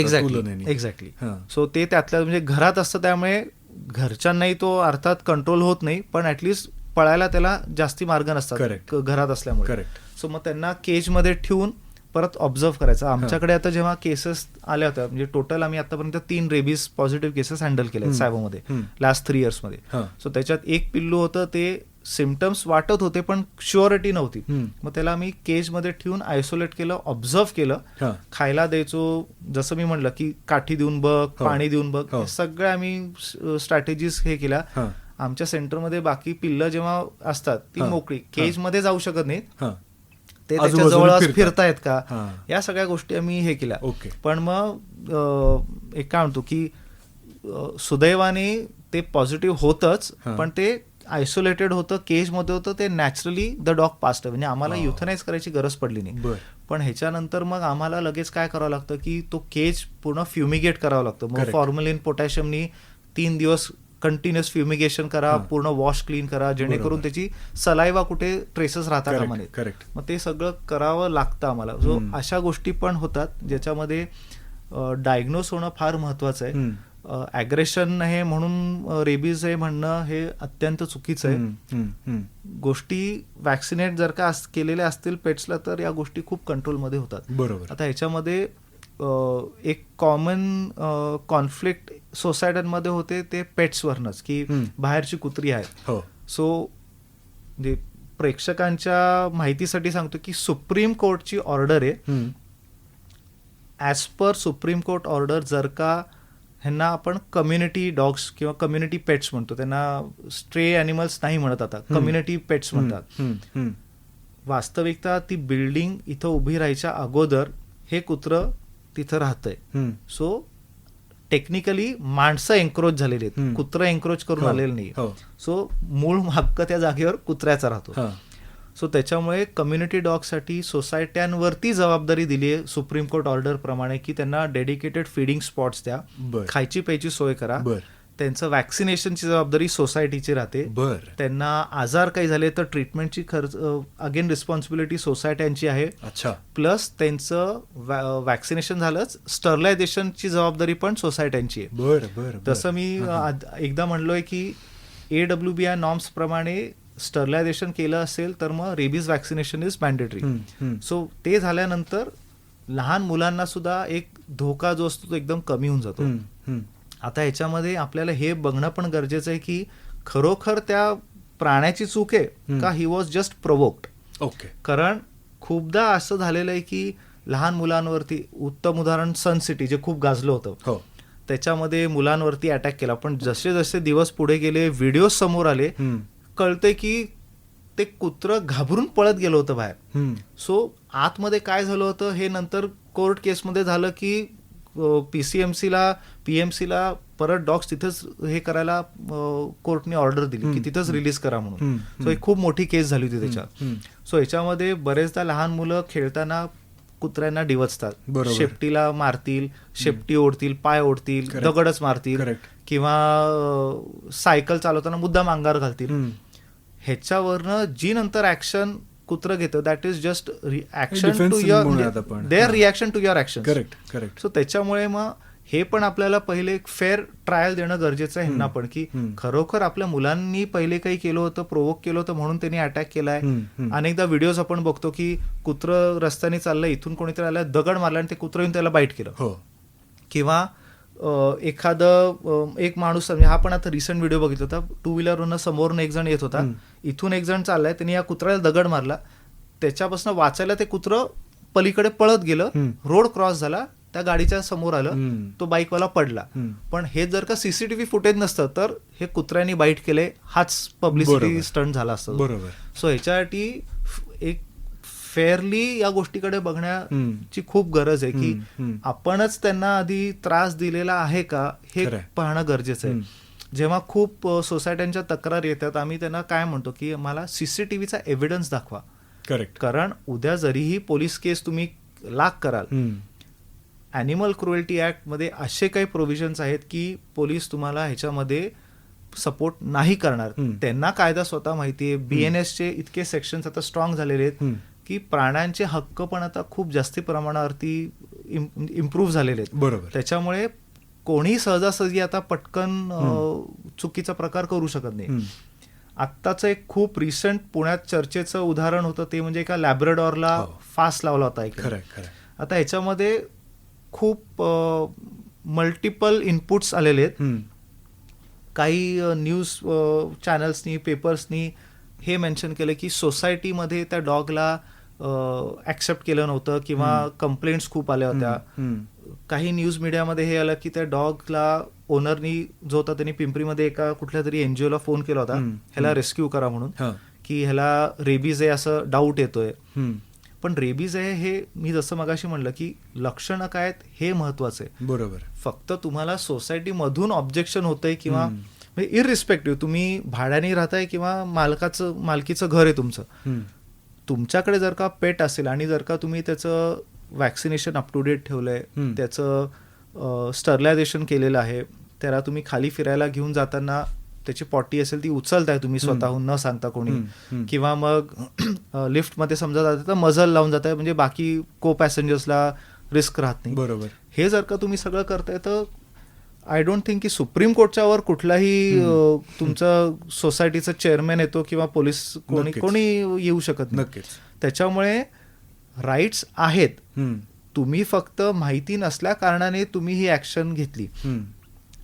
Speaker 2: एक्झॅक्टली. सो ते त्यातल्या म्हणजे घरात असतं, त्यामुळे घरच्यांनाही तो अर्थात कंट्रोल होत नाही, पण ऍटलिस्ट पळायला त्याला जास्ती मार्ग नसतात घरात असल्यामुळे. सो मग त्यांना केजमध्ये ठेवून परत ऑब्झर्व्ह करायचं. आमच्याकडे आता जेव्हा केसेस आल्या होत्या, म्हणजे टोटल आम्ही आतापर्यंत 3 रेबीज पॉझिटिव्ह केसेस हँडल केल्या सॅबोमध्ये लास्ट 3 इयर्समध्ये. सो त्याच्यात एक पिल्लू होतं, ते सिम्पटम्स वाटत होते पण शुअरिटी नव्हती. मग त्याला आम्ही केजमध्ये ठेवून आयसोलेट केलं, ऑब्झर्व्ह केलं, खायला द्यायचो, जसं मी म्हणलं की काठी देऊन बघ, पाणी देऊन बघ, सगळ्या आम्ही स्ट्रॅटेजीज हे केल्या. आमच्या सेंटरमध्ये बाकी पिल्लं जेव्हा असतात ती
Speaker 1: हा,
Speaker 2: मोकळी
Speaker 1: हा.
Speaker 2: केजमध्ये जाऊ शकत नाहीत,
Speaker 1: हा.
Speaker 2: ते
Speaker 1: आजूबाजूने
Speaker 2: त्याच्या जवळ
Speaker 1: फिरतात.
Speaker 2: फिरतायत का,
Speaker 1: हा.
Speaker 2: या सगळ्या गोष्टी आम्ही हे केल्या.
Speaker 1: ओके.
Speaker 2: पण मग एक काय म्हणतो की सुदैवाने ते पॉझिटिव्ह होतच,
Speaker 1: हा.
Speaker 2: पण ते आयसोलेटेड होतं, केजमध्ये होतं, ते नॅचरली द डॉग पास्ट, म्हणजे आम्हाला युथनाइज करायची गरज पडली नाही.
Speaker 1: बर.
Speaker 2: पण ह्याच्यानंतर मग आम्हाला लगेच काय करावं लागतं की तो केज पूर्ण फ्युमिगेट करावं लागतं. मग
Speaker 1: Correct.
Speaker 2: फॉर्मलिन पोटॅशियमनी 3 दिवस कंटिन्युअस फ्युमिगेशन करा,
Speaker 1: हा.
Speaker 2: पूर्ण वॉश क्लीन करा, जेणेकरून
Speaker 1: बरोबर.
Speaker 2: त्याची सलाइवा कुठे ट्रेसेस राहता कामा नये.
Speaker 1: करेक्ट.
Speaker 2: मग ते सगळं करावं लागतं आम्हाला. जो
Speaker 1: हम्म.
Speaker 2: अशा गोष्टी पण होतात ज्याच्यामध्ये डायग्नोस होणं फार महत्वाचं आहे. ॲग्रेशन आहे म्हणून रेबीज आहे म्हणणं हे अत्यंत चुकीचं आहे. गोष्टी वॅक्सिनेट जर का केलेल्या असतील पेट्सला तर या गोष्टी खूप कंट्रोलमध्ये होतात.
Speaker 1: बरोबर.
Speaker 2: आता ह्याच्यामध्ये एक कॉमन कॉन्फ्लिक्ट सोसायट्यांमध्ये होते ते पेट्सवरनच, की बाहेरची कुत्री आहेत.
Speaker 1: हो.
Speaker 2: सो म्हणजे प्रेक्षकांच्या माहितीसाठी सांगतो की सुप्रीम कोर्टची ऑर्डर आहे. As per supreme court order जर का ह्यांना आपण कम्युनिटी डॉग्स किंवा कम्युनिटी पेट्स म्हणतो, त्यांना स्ट्रे ॲनिमल्स नाही म्हणत, आता कम्युनिटी पेट्स म्हणतात. वास्तविकता ती बिल्डिंग इथं उभी राहायच्या अगोदर हे कुत्रं तिथं राहतंय. सो टेक्निकली माणसं एन्क्रोच झालेली आहेत, कुत्रं एन्क्रोच करून आलेलं नाही. सो मूळ हक्क त्या जागेवर कुत्र्याचा राहतो. सो त्याच्यामुळे कम्युनिटी डॉगसाठी सोसायट्यांवरती जबाबदारी दिली आहे सुप्रीम कोर्ट ऑर्डर प्रमाणे, की त्यांना डेडिकेटेड फीडिंग स्पॉट्स द्या, खायची प्यायची सोय करा. त्यांचं वॅक्सिनेशनची जबाबदारी सोसायटीची राहते. त्यांना आजार काही झाले तर ट्रीटमेंटची खर्च अगेन रिस्पॉन्सिबिलिटी सोसायट्यांची आहे. प्लस त्यांचं वॅक्सिनेशन झालंच, स्टरलायझेशनची जबाबदारी पण सोसायट्यांची आहे. तसं मी एकदा म्हणलोय की AWBI नॉर्म्स प्रमाणे स्टरलायझेशन केलं असेल तर मग rabies vaccination is mandatory. So ते झाल्यानंतर लहान मुलांना सुद्धा एक धोका जो असतो तो एकदम कमी होऊन जातो. आता ह्याच्यामध्ये आपल्याला हे बघणं पण गरजेचं आहे की खरोखर त्या प्राण्याची चूक आहे का he was just provoked.
Speaker 1: Okay.
Speaker 2: कारण खूपदा असं झालेलं आहे की लहान मुलांवरती, उत्तम उदाहरण सन सिटी जे खूप गाजलं होतं, त्याच्यामध्ये मुलांवरती अटॅक केला. पण जसे जसे दिवस पुढे गेले, व्हिडिओ समोर आले, कळतंय की ते कुत्रं घाबरून पळत गेलं होतं बाहेर. सो आतमध्ये काय झालं होतं हे नंतर कोर्ट केसमध्ये झालं की PCMCला PMCला परत डॉग्स तिथंच हे करायला कोर्टने ऑर्डर दिली की तिथंच रिलीज करा म्हणून. सो एक खूप मोठी केस झाली होती त्याच्यात. सो याच्यामध्ये बरेचदा लहान मुलं खेळताना कुत्र्यांना डिवचतात, शेपटीला मारतील, शेपटी ओढतील, पाय ओढतील, दगडच मारतील, किंवा सायकल चालवताना मुद्दाम अंगावर घालतील. ह्याच्यावरनं जी नंतर ऍक्शन कुत्रं घेतं that is just action to their reaction to your action.
Speaker 1: Correct.
Speaker 2: So त्याच्यामुळे मग हे पण आपल्याला पहिले एक फेअर ट्रायल देणं गरजेचं आहे ह्यांना पण, की खरोखर आपल्या मुलांनी पहिले काही केलं होतं, प्रोवोक केलं होतं म्हणून त्यांनी अटॅक केलाय. अनेकदा व्हिडिओज आपण बघतो की कुत्रं रस्त्याने चाललंय, इथून कोणीतरी आलं, दगड मारला आणि ते कुत्रं येऊन त्याला बाईट केलं. किंवा एखादं एक माणूस, हा पण आता रिसेंट व्हिडिओ बघितला होता, 2 व्हीलरवरनं समोरून एक जण येत होता, इथून एक जण चाललाय, त्यांनी या कुत्र्याला दगड मारला, त्याच्यापासून वाचायला ते कुत्रं पलीकडे पळत गेलं, रोड क्रॉस झाला, त्या गाडीच्या समोर आलं, तो बाईकवाला पडला. पण हे जर का CCTV फुटेज नसतं तर हे कुत्र्यांनी बाईट केले हाच पब्लिसिटी स्टंट झाला असतं.
Speaker 1: बरोबर.
Speaker 2: सो ह्याच्यासाठी एक फेअरली या गोष्टीकडे बघण्याची खूप गरज आहे की आपणच त्यांना आधी त्रास दिलेला आहे का हे पाहणं गरजेचं आहे. जेव्हा खूप सोसायट्यांच्या तक्रार येतात, आम्ही त्यांना काय म्हणतो की मला CCTVचा एव्हिडन्स दाखवा.
Speaker 1: करेक्ट.
Speaker 2: कारण उद्या जरीही पोलीस केस तुम्ही लाग कराल, ॲनिमल क्रुएल्टी ॲक्टमध्ये असे काही प्रोव्हिजन्स आहेत की पोलीस तुम्हाला ह्याच्यामध्ये सपोर्ट नाही करणार. त्यांना कायदा स्वतः माहिती आहे. BNSचे इतके सेक्शन्स आता स्ट्रॉंग झालेले आहेत की प्राण्यांचे हक्क पण आता खूप जास्ती प्रमाणावरती इम्प्रूव्ह झालेले आहेत.
Speaker 1: बरोबर.
Speaker 2: त्याच्यामुळे कोणी सहजासहजी आता पटकन चुकीचा प्रकार करू शकत नाही. आत्ताचं एक खूप रिसेंट पुण्यात चर्चेचं उदाहरण होतं ते म्हणजे एका लॅब्राडॉरला फास लावला होता. आता ह्याच्यामध्ये खूप मल्टिपल इनपुट्स आलेले आहेत. काही न्यूज चॅनल्सनी, पेपर्सनी हे मेन्शन केलं की सोसायटीमध्ये त्या डॉगला ऍक्सेप्ट केलं नव्हतं किंवा कंप्लेंट्स खूप आल्या होत्या. काही न्यूज मीडियामध्ये हे आलं की त्या डॉगला ओनरनी जो होता त्यांनी पिंपरीमध्ये एका कुठल्या तरी एनजीओला फोन केला होता ह्याला रेस्क्यू करा म्हणून, की ह्याला रेबीज आहे असं डाऊट येतोय. पण रेबीज आहे हे मी जसं मगाशी म्हणलं की लक्षणं काय आहेत हे महत्वाचं आहे.
Speaker 1: बरोबर.
Speaker 2: फक्त तुम्हाला सोसायटीमधून ऑब्जेक्शन होतंय किंवा इररिस्पेक्टिव्ह तुम्ही भाड्याने राहताय किंवा मालकीचं घर आहे तुमचं, तुमच्याकडे जर का पेट असेल आणि जर का तुम्ही त्याचं वॅक्सिनेशन अप टू डेट ठेवलंय, त्याचं स्टरलायझेशन केलेलं आहे, त्याला तुम्ही खाली फिरायला घेऊन जाताना त्याची पॉटी असेल ती उचलताय तुम्ही स्वतःहून न सांगता कोणी, किंवा मग लिफ्टमध्ये समजा जाते तर मजल लावून जाताय म्हणजे बाकी को पॅसेंजर्सला रिस्क राहत नाही.
Speaker 1: बरोबर.
Speaker 2: हे जर का तुम्ही सगळं करताय तर आय डोंट थिंक की सुप्रीम कोर्टच्या वर कुठलाही तुमचं सोसायटीचं चेअरमॅन येतो किंवा पोलीस कोणी येऊ शकत नाही. त्याच्यामुळे राईट्स आहेत, तुम्ही फक्त माहिती नसल्या कारणाने तुम्ही ही ऍक्शन घेतली.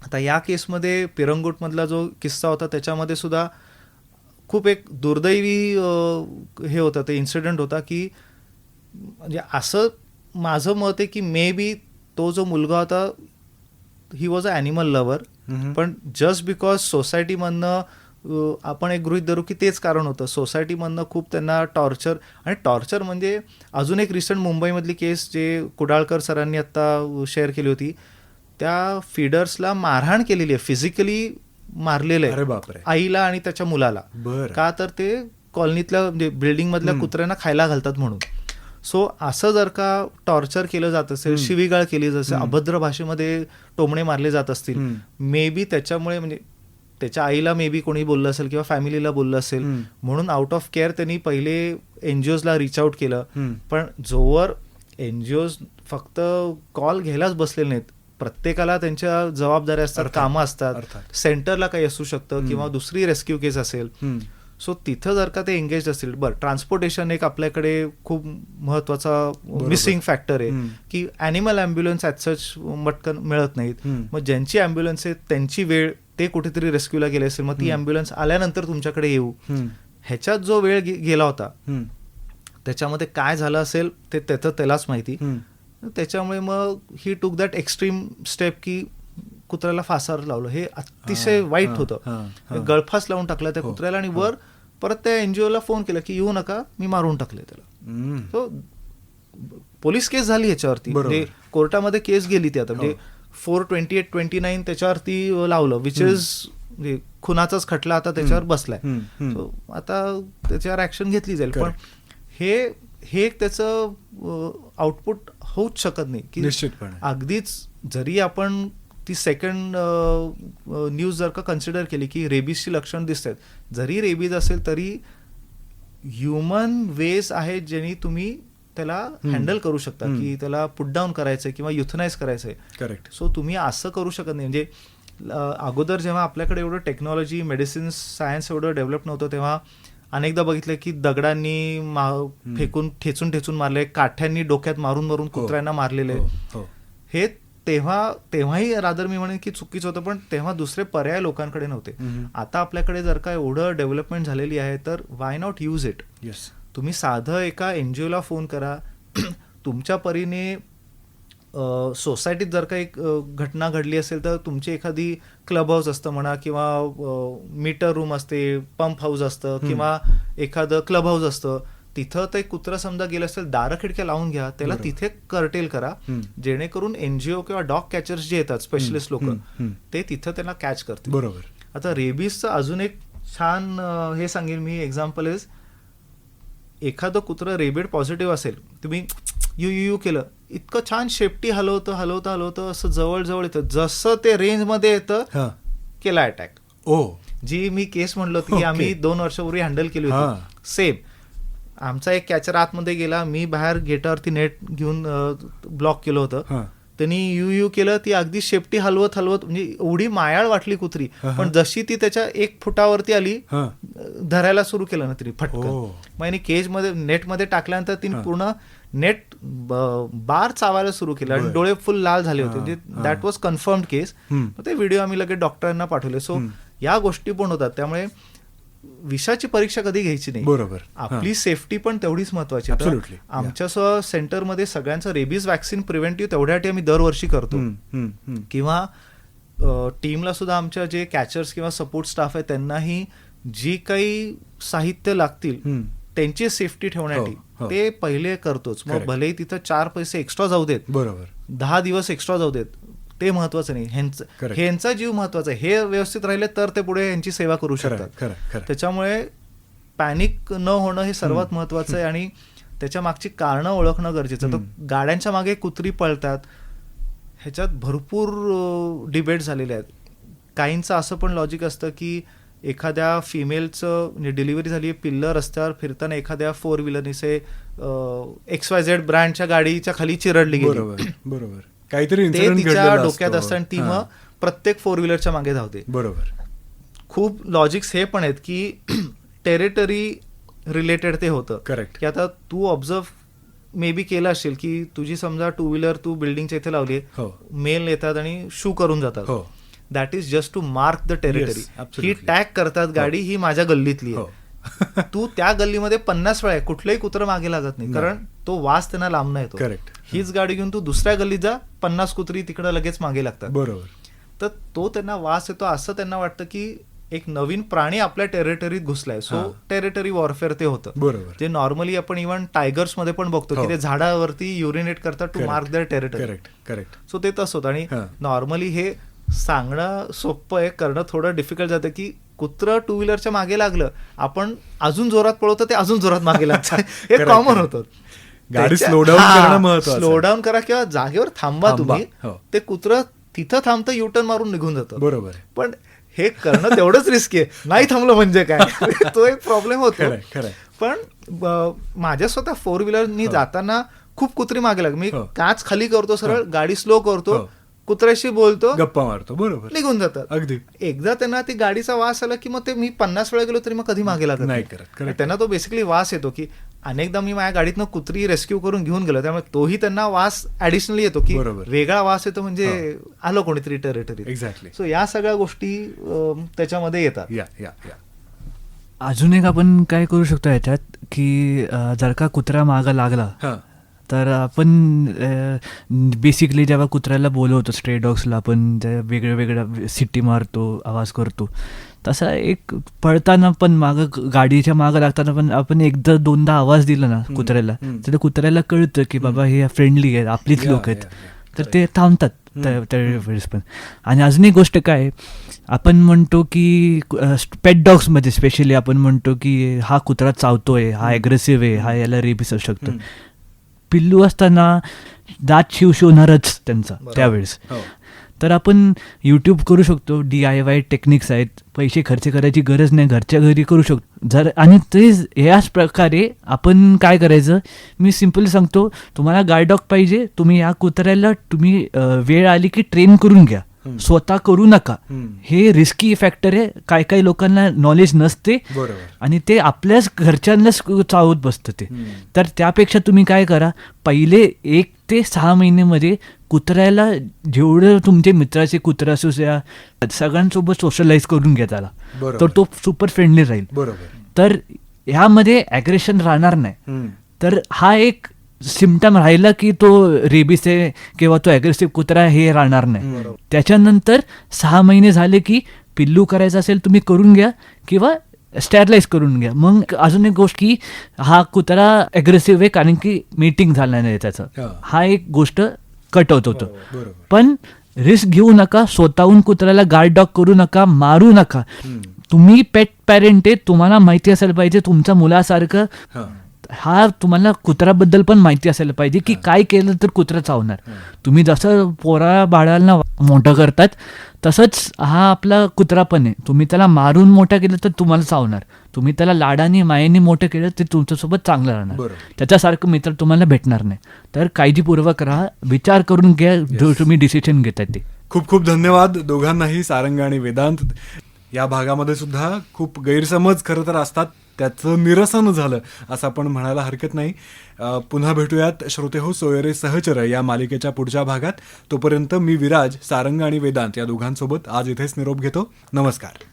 Speaker 2: आता या केसमध्ये पिरंगुट मधला जो किस्सा होता त्याच्यामध्ये सुद्धा खूप एक दुर्दैवी हे होतं, ते इन्सिडेंट होता की म्हणजे असं माझं मत आहे की मे बी तो जो मुलगा होता he was a animal lover, पण जस्ट बिकॉज सोसायटीमधनं आपण एक गृहीत धरू की तेच कारण होतं, सोसायटीमधनं खूप त्यांना टॉर्चर म्हणजे अजून एक रिसेंट मुंबईमधली केस जे कुडाळकर सरांनी आत्ता शेअर केली होती, त्या फीडर्सला मारहाण केलेली आहे, फिजिकली मारलेलं आहे आईला आणि त्याच्या मुलाला. का तर ते कॉलनीतल्या म्हणजे बिल्डिंग मधल्या कुत्र्यांना खायला घालतात म्हणून. सो असं जर का टॉर्चर केलं जात असेल, शिवीगाळ केली जात असेल, अभद्र भाषेमध्ये टोमणे मारले जात असतील, मे बी त्याच्यामुळे म्हणजे त्याच्या आईला मे बी कोणी बोललं असेल किंवा फॅमिलीला बोललं असेल म्हणून आउट ऑफ केअर त्यांनी पहिले एनजीओजला रिच आउट केलं. पण जोवर एनजीओज फक्त कॉल घ्यायलाच बसलेले नाहीत, प्रत्येकाला त्यांच्या जबाबदाऱ्या असतात, कामं असतात, सेंटरला काही असू शकतं किंवा दुसरी रेस्क्यू केस असेल. सो तिथं जर का ते एंगेज असतील, ट्रान्सपोर्टेशन एक आपल्याकडे खूप महत्वाचा मिसिंग फॅक्टर आहे की ॲनिमल ॲम्ब्युलन्स ॲज सच मटकन मिळत नाहीत. मग ज्यांची ॲम्ब्युलन्स आहे त्यांची वेळ, ते कुठेतरी रेस्क्यूला गेले असेल, मग ती ॲम्ब्युलन्स आल्यानंतर तुमच्याकडे येऊ, ह्याच्यात जो वेळ गेला होता त्याच्यामध्ये काय झालं असेल ते त्यालाच माहिती. त्याच्यामुळे मग ही टूक दॅट एक्स्ट्रीम स्टेप की कुत्र्याला फासावर लावलं. हे अतिशय वाईट होतं, गळफास लावून टाकला त्या कुत्र्याला आणि वर परत त्या एनजीओला फोन केला की येऊ नका, मी मारून टाकले त्याला. सो पोलीस केस झाली ह्याच्यावरती, म्हणजे कोर्टामध्ये केस गेली ती आता, म्हणजे 428-29 त्याच्यावरती लावलं, विच इज म्हणजे खुनाचाच खटला आता त्याच्यावर बसलाय. सो आता त्याच्यावर ऍक्शन घेतली जाईल. पण हे त्याचं आउटपुट होऊच शकत नाही की
Speaker 1: निश्चितपणे
Speaker 2: अगदीच जरी आपण ती सेकंड न्यूज जर का कन्सिडर केली की रेबीजची लक्षण दिसत आहेत, जरी रेबीज असेल तरी ह्युमन वेज आहेत ज्यांनी तुम्ही त्याला हँडल करू शकता, की त्याला पुट डाऊन करायचंय किंवा युथनाइज करायचंय.
Speaker 1: करेक्ट.
Speaker 2: सो तुम्ही असं करू शकत नाही. म्हणजे अगोदर जेव्हा आपल्याकडे एवढं टेक्नॉलॉजी, मेडिसिन, सायन्स एवढं डेव्हलप नव्हतं तेव्हा अनेकदा बघितलं की दगडांनी फेकून ठेचून मारले, काठ्यांनी डोक्यात मारून कुत्र्यांना मारलेले. हे तेव्हाही रादर मी म्हणेन की चुकीचं होतं, पण तेव्हा दुसरे पर्याय लोकांकडे नव्हते. आता आपल्याकडे जर का एवढं डेव्हलपमेंट झालेली आहे तर वाय नॉट यूज इट. तुम्ही साधं एका एनजीओला फोन करा, तुमच्या परीने सोसायटीत जर का एक घटना घडली असेल तर तुमची एखादी क्लब हाऊस असतं म्हणा किंवा मीटर रूम असते, पंप हाऊस असतं किंवा एखादं क्लब हाऊस असतं, तिथं ते कुत्रा समजा गेलं असेल, दारं खिडक्या लावून घ्या, त्याला तिथे कर्टेल करा, जेणेकरून एनजीओ किंवा डॉग कॅचर्स जे येतात, स्पेशलिस्ट लोक, ते तिथं त्यांना कॅच करतील.
Speaker 1: बरोबर.
Speaker 2: आता रेबीजचं अजून एक छान हे सांगेन मी एक्झाम्पल इज, एखादं कुत्रं रेबीड पॉझिटिव्ह असेल, तुम्ही यू केलं, इतकं छान शेपटी हलवतं असं जवळ येतं, जसं ते रेंजमध्ये येतं केला अटॅक. जी मी केस म्हणलो होती की आम्ही 2 वर्षापूर्वी हँडल केली होती, सेम आमचा एक कॅचर आतमध्ये गेला, मी बाहेर गेटावरती नेट घेऊन ब्लॉक केलं होतं, त्यांनी यू केलं, ती अगदी शेपटी हलवत म्हणजे एवढी मायाळ वाटली कुत्री, पण जशी ती त्याच्या 1 फुटावरती आली, धरायला सुरू केलं ना तिने फटकन, मग केजमध्ये नेटमध्ये टाकल्यानंतर तिने पूर्ण नेट बार चावायला सुरू केलं आणि डोळे फुल लाल झाले होते. म्हणजे दॅट वॉज कन्फर्म्ड केस. ते व्हिडिओ आम्ही लगेच डॉक्टरांना पाठवले. सो या गोष्टी पण होतात. त्यामुळे विषाची परीक्षा कधी घ्यायची नाही.
Speaker 1: बरोबर.
Speaker 2: आपली सेफ्टी पण तेवढीच महत्वाची आहे.
Speaker 1: Absolutely.
Speaker 2: आमच्या सेंटरमध्ये सगळ्यांचं रेबीज वॅक्सिन प्रिव्हेंटिव्ह तेवढ्यासाठी आम्ही दरवर्षी करतो. किंवा टीमला सुद्धा आमच्या जे कॅचर्स किंवा सपोर्ट स्टाफ आहे त्यांनाही जी काही साहित्य लागतील त्यांची सेफ्टी ठेवण्यासाठी ते पहिले करतोच. मग भलेही तिथं 4 पैसे एक्स्ट्रा जाऊ देत,
Speaker 1: बरोबर,
Speaker 2: 10 दिवस एक्स्ट्रा जाऊ देत, ते महत्वाचं नाही. ह्यांचा जीव महत्वाचा आहे. हे व्यवस्थित राहिले तर ते पुढे यांची सेवा करू शकतात. त्याच्यामुळे पॅनिक न होणं हे सर्वात महत्वाचं आहे आणि त्याच्या मागची कारणं ओळखणं गरजेचं. तर गाड्यांच्या मागे कुत्री पळतात ह्याच्यात भरपूर डिबेट झालेले आहेत. काहींचं असं पण लॉजिक असतं की एखाद्या फिमेलचं म्हणजे डिलिव्हरी झाली, पिल्लं रस्त्यावर फिरताना एखाद्या 4 व्हीलरनी XYZ ब्रँडच्या गाडीच्या खाली चिरडली गेली,
Speaker 1: बरोबर, काहीतरी
Speaker 2: ते तिच्या डोक्यात असतं आणि ती मग प्रत्येक 4 व्हीलरच्या मागे धावते.
Speaker 1: बरोबर.
Speaker 2: खूप लॉजिक्स हे पण आहेत की टेरिटरी रिलेटेड ते होतं.
Speaker 1: करेक्ट.
Speaker 2: की आता तू ऑब्झर्व मे बी केलं असेल की तुझी समजा 2 व्हीलर तू बिल्डिंगच्या इथे लावली, मेल येतात आणि शू करून जातात. That is just to mark the territory. ही टॅग करतात गाडी ही माझ्या गल्लीतली आहे. तू त्या गल्लीमध्ये 50 वेळा कुठलंही कुत्रं मागे लागत नाही, कारण तो वास त्यांना लांबणं येतो.
Speaker 1: करेक्ट.
Speaker 2: हीच गाडी घेऊन तू दुसऱ्या गल्लीत जा, 50 कुत्री तिकडे लगेच मागे लागतात.
Speaker 1: बरोबर.
Speaker 2: तर तो त्यांना वास येतो, असं त्यांना वाटतं की एक नवीन प्राणी आपल्या टेरिटरीत घुसलाय. सो टेरिटरी वॉरफेअर ते होतं.
Speaker 1: बरोबर.
Speaker 2: जे नॉर्मली आपण इव्हन टायगर्स मध्ये पण बघतो की ते झाडावरती युरिनेट करतात to mark their territory.
Speaker 1: Correct.
Speaker 2: So ते तसं होतं. आणि नॉर्मली हे सांगणं सोपं आहे, करणं थोडं डिफिकल्ट जातं की कुत्रं 2 व्हीलरच्या मागे लागलं, आपण अजून जोरात पळवतो, ते अजून जोरात मागे लागतं. हे कॉमन होतं.
Speaker 1: गाडी स्लो डाऊन करणं महत्त्वाचं.
Speaker 2: स्लो डाऊन करा किंवा जागेवर थांबा तुम्ही. ते कुत्रं तिथं थांबतं, युटर्न मारून निघून जातं.
Speaker 1: बरोबर.
Speaker 2: पण हे करणं तेवढंच रिस्की आहे. नाही थांबलं म्हणजे काय, तो एक प्रॉब्लेम होतो. पण माझ्या स्वतः 4 व्हीलरनी जाताना खूप कुत्री मागे लागली. मी काच खाली करतो, सरळ गाडी स्लो करतो, कुत्र्याशी बोलतो,
Speaker 1: गप्पा मारतो, बरोबर,
Speaker 2: निघून जातात.
Speaker 1: अगदी.
Speaker 2: एकदा त्यांना ती गाडीचा वास आला की मग ते मी 50 वेळा गेलो तरी मग कधी मागे लागत नाही. त्यांना तो बेसिकली वास येतो की अनेकदा मी माझ्या गाडीतनं कुत्री रेस्क्यू करून घेऊन गेलो, त्यामुळे तोही त्यांना वास ऍडिशनली येतो की वेगळा वास येतो, म्हणजे आलो कोणीतरी टेरिटरी.
Speaker 1: एक्झॅक्टली.
Speaker 2: सो या सगळ्या गोष्टी त्याच्यामध्ये येतात.
Speaker 3: अजून एक आपण काय करू शकतो याच्यात की जर का कुत्रा मागा लागला तर आपण बेसिकली जेव्हा कुत्र्याला बोलवतो, स्ट्रे डॉग्सला आपण वेगळ्या वेगळ्या सिटी मारतो, आवाज करतो, तसा एक पळताना पण मागं गाडीच्या मागं लागताना पण आपण 1-2दा आवाज दिला ना कुत्र्याला, तर कुत्र्याला कळतं की बाबा हे फ्रेंडली आहेत, आपलीच लोक आहेत, तर ते थांबतात त्यावेळेस पण. आणि अजून एक गोष्ट काय, आपण म्हणतो की पेट डॉग्समध्ये स्पेशली आपण म्हणतो की हा कुत्रा चावतोय, हा ॲग्रेसिव्ह आहे, हा याला रेबीस असू शकतो. पिल्लू असताना दात शिवणारच त्यांचा त्यावेळेस. तर आपण यूट्यूब करू शकतो, DIY टेक्निक्स आहेत, पैसे खर्च करायची गरज नाही, घरच्या घरी करू शकतो. आणि तेच याच प्रकारे आपण काय करायचं, मी सिम्पली सांगतो, तुम्हाला गार्ड डॉग पाहिजे, तुम्ही या कुत्र्याला तुम्ही वेळ आली की ट्रेन करून घ्या, स्वतः करू नका. हे रिस्की फॅक्टर आहे, काय काही लोकांना नॉलेज नसते आणि ते आपल्याच घरच्यांनाच चावत बसतं ते. तर त्यापेक्षा तुम्ही काय करा, पहिले 1 ते 6 महिन्यामध्ये कुत्र्याला जेवढं तुमचे मित्राचे कुत्रा असू द्या सगळ्यांसोबत सोशलाइज करून घ्या त्याला, तर तो सुपर फ्रेंडली राहील. तर ह्यामध्ये ॲग्रेशन राहणार नाही. तर हा एक सिम्पटम राहिला की तो रेबीस आहे किंवा तो ॲग्रेसिव्ह कुत्रा हे राहणार नाही. त्याच्यानंतर 6 महिने झाले की पिल्लू करायचं असेल तुम्ही करून घ्या किंवा स्टॅरलाइज करून घ्या. मग अजून एक गोष्ट की हा कुत्रा ॲग्रेसिव्ह आहे कारण की मीटिंग झाला नाही त्याचं, हा एक गोष्ट कट होत होतं. पण रिस्क घेऊ नका, स्वतःहून कुत्र्याला गार्ड डॉग करू नका, मारू नका. तुम्ही पेट पॅरेंट आहे, तुम्हाला माहिती असायला पाहिजे तुमच्या मुलासारखं, हा तुम्हाला कुत्र्याबद्दल पण माहिती असायला पाहिजे की काय केलं तर कुत्रा चावणार. तुम्ही जसं पोरा बाळांना मोठं करतात तसंच हा आपला कुत्रा पण आहे, तुम्ही त्याला मारून मोठा केलं तर तुम्हाला चावणार, तुम्ही त्याला लाडाने मायेने मोठं केलं तर तुमच्यासोबत चांगलं राहणार, त्याच्यासारखं मित्र तुम्हाला भेटणार नाही. तर काळजीपूर्वक राहा, विचार करून घ्या जो तुम्ही डिसिजन घेताय ते.
Speaker 1: खूप खूप धन्यवाद दोघांनाही, सारंग आणि वेदांत. या भागामध्ये सुद्धा खूप गैरसमज खरं तर असतात, त्याचं निरसन झालं असं आपण म्हणायला हरकत नाही. पुन्हा भेटूयात श्रोते हो सोयरे सहचर या मालिकेच्या पुढच्या भागात. तोपर्यंत मी विराज, सारंग आणि वेदांत या दोघांसोबत आज इथेच निरोप घेतो. नमस्कार.